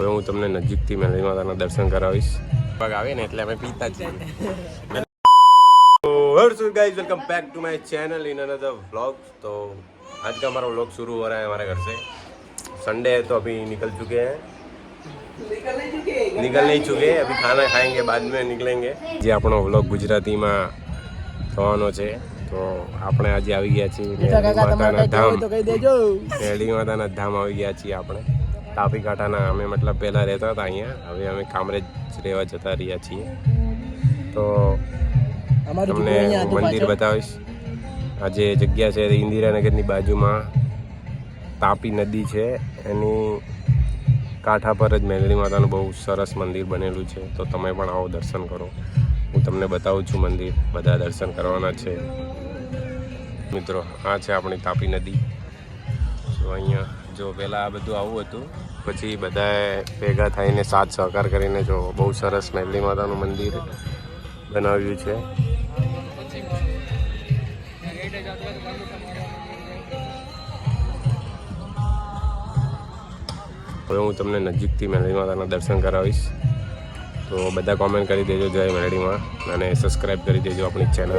હવે હું તમને નજીકથી મેલડી માતાના દર્શન કરાવીશ. પગ આવે ને એટલે અમે પીતા જ છીએ. Guys welcome back to my channel in another vlog. तो आज का हमारा व्लॉग शुरू हो रहा है हमारे घर से. संडे है तो अभी निकल चुके हैं, निकल नहीं चुके, अभी खाना खाएंगे बाद में निकलेंगे. જે આપણો વ્લોગ ગુજરાતીમાં થવાનો છે તો આપણે આજે આવી ગયા છીએ મેલડી માતાના ધામ. મેલડી માતાના ધામ આવી ગયા છીએ આપણે તાપી કાંઠાના. અમે મતલબ પહેલાં રહેતા હતા અહીંયા, હવે અમે કામરેજ રહેવા જતા રહ્યા છીએ. તો તમને મંદિર બતાવીશ. આ જે જગ્યા છે ઇન્દિરાનગરની બાજુમાં તાપી નદી છે, એની કાંઠા પર જ મેલડી માતાનું બહુ સરસ મંદિર બનેલું છે. તો તમે પણ આવો, દર્શન કરો. હું તમને બતાવું છું મંદિર, બધા દર્શન કરવાના છે મિત્રો. આ છે આપણી તાપી નદી. તો અહીંયા જો પહેલાં આ બધું આવું હતું, પછી બધાએ ભેગા થઈને સાથ સહકાર કરીને જો બહુ સરસ મેલડી માતાનું મંદિર બનાવ્યું છે. હવે હું તમને નજીકથી મેલડી માતાના દર્શન કરાવીશ. તો બધા કોમેન્ટ કરી દેજો જય મેલડી માં, અને સબસ્ક્રાઈબ કરી દેજો આપણી ચેનલ.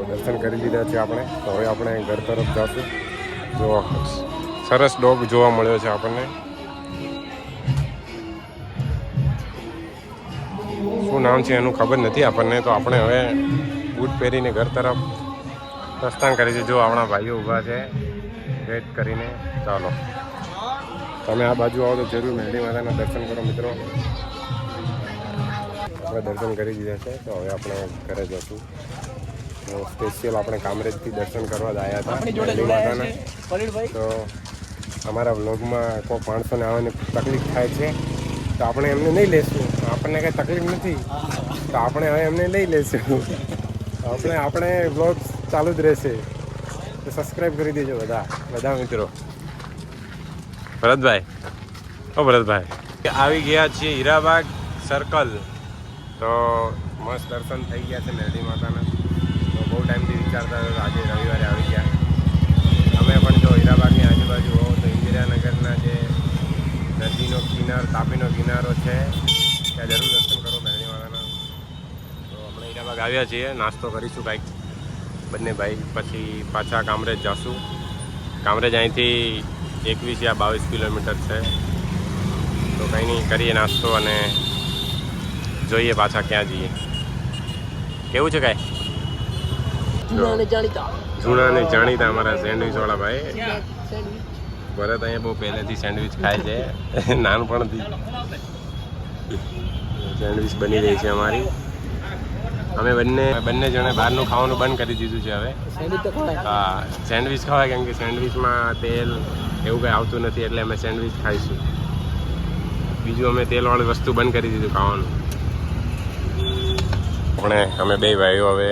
દર્શન કરી લીધા છે આપણે. તો હવે આપણે ઘર તરફ જઈશું. જો સરસ ડોગ જોવા મળ્યો છે આપણને. શું નામ છે એનું ખબર નથી આપણને. તો આપણે હવે બૂટ પહેરીને ઘર તરફ પ્રસ્થાન કરી છે. જો આપણા ભાઈઓ ઊભા છે વેટ કરીને. ચાલો તમે આ બાજુ આવો તો જરૂર મેલડી માતાના દર્શન કરો મિત્રો. આપણે દર્શન કરી દીધા છે. તો હવે આપણે ઘરે જઈશું. સ્પેશિયલ આપણે કામરેજથી દર્શન કરવા જ આવ્યા હતા મેલડી માતાના. તો અમારા વ્લોગમાં કોઈ માણસોને આવવાની તકલીફ થાય છે તો આપણે એમને નહીં લેશું. આપણને કંઈ તકલીફ નથી તો આપણે હવે એમને લઈ લેશું. આપણે વ્લોગ ચાલુ જ રહેશે. તો સબસ્ક્રાઈબ કરી દેજો બધા મિત્રો. ભરતભાઈ, ઓ ભરતભાઈ, આવી ગયા છીએ હીરાબાગ સર્કલ. તો મસ્ત દર્શન થઈ ગયા છે મેલડી માતાના. બહુ ટાઈમથી વિચારતા હતા આજે રવિવારે આવી ગયા. અમે પણ જો હીરાબાગની આજુબાજુ હો તો ઇન્દિરાનગરના જે નદીનો કિનારો, તાપીનો કિનારો છે, ત્યાં જરૂર દર્શન કરો મેલડી માતાના. તો હમણાં હીરાબાગ આવ્યા છીએ, નાસ્તો કરીશું કાંઈક બંને ભાઈ, પછી પાછા કામરેજ જઈશું. કામરેજ અહીંથી 21 યા 22 કિલોમીટર છે. તો કંઈ નહીં, કરીએ નાસ્તો અને જોઈએ પાછા ક્યાં જઈએ. કેવું છે કાંઈ? જૂના ને જાણીતા અમારા સેન્ડવિચ વાળા ભાઈ. ભરત અહીંયા બહુ પહેલેથી સેન્ડવિચ ખાય છે, નાનપણથી સેન્ડવિચ બની રહી છે અમારી. અમે બંને જણે બહારનું ખાવાનું બંધ કરી દીધું છે હવે. હા, સેન્ડવિચ ખવાય, કેમ કે સેન્ડવિચમાં તેલ એવું કંઈ આવતું નથી, એટલે અમે સેન્ડવિચ ખાઈશું. બીજું અમે તેલવાળી વસ્તુ બંધ કરી દીધું ખાવાનું. અમે બે ભાઈઓ હવે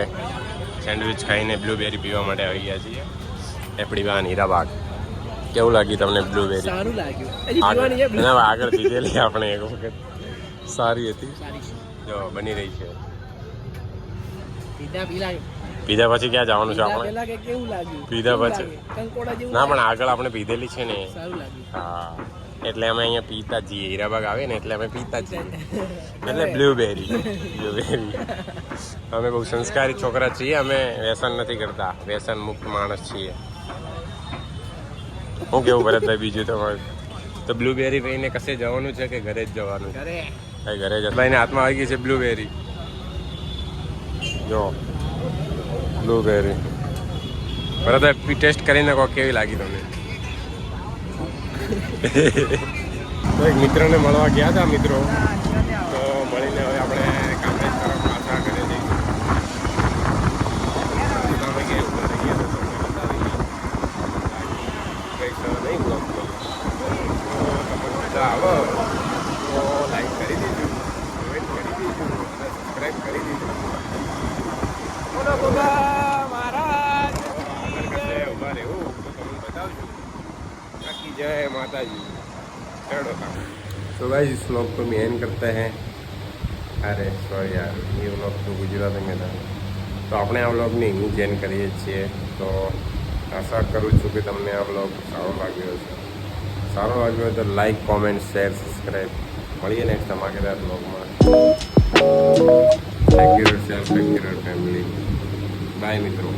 સેન્ડવિચ ખાઈને બ્લુબેરી પીવા માટે આવી ગયા છીએ એપડી વાન હીરાબાગ. કેવું લાગ્યું તમને બ્લુબેરી? સારું લાગ્યું. આગળ પીધેલી આપણે એક વખત, સારી હતી. જો બની રહી છે. પીધા પછી ક્યાં જવાનું છે આપણે? પીધા પછી ના, પણ આગળ આપણે પીધેલી છે ને. હા, એટલે અમે અહીંયા પીતા જ જઈએ. હીરાબાગ આવે ને એટલે અમે પીતા જ જઈએ. એટલે બ્લુબેરી. અમે બહુ સંસ્કારી છોકરા છીએ. અમે વ્યસન નથી કરતા, વ્યસન મુક્ત માણસ છીએ. શું કેવું ભરતભાઈ બીજું તમારું? તો બ્લુબેરી પીને કશે જવાનું છે કે ઘરે જ જવાનું? ઘરે જ. ભાઈને હાથમાં આવી ગઈ છે બ્લુબેરી. જો બ્લુબેરી. ભરતભાઈ ટેસ્ટ કરીને કહો કેવી લાગી તમને? તો એક મિત્રને મળવા ગયા હતા મિત્રો. તો મળીને હવે આપણે કામરેજ તરફ जय माता जी। तो गाइस इस व्लॉग को मैं एंड करते हैं। अरे सॉरी यार, ये व्लॉग तो गुजराती में था, તો આપણે આ વ્લોગને હું જ એન્ડ કરીએ છીએ. તો આશા કરું છું કે તમને આ વ્લોગ સારો લાગ્યો છે. સારો લાગ્યો હોય તો લાઈક, કોમેન્ટ, શેર, સબસ્ક્રાઈબ. મળીએ નેક્સ્ટ ધમાકેદાર વ્લોગમાં. Take care of self, take care of family. Bye મિત્રો.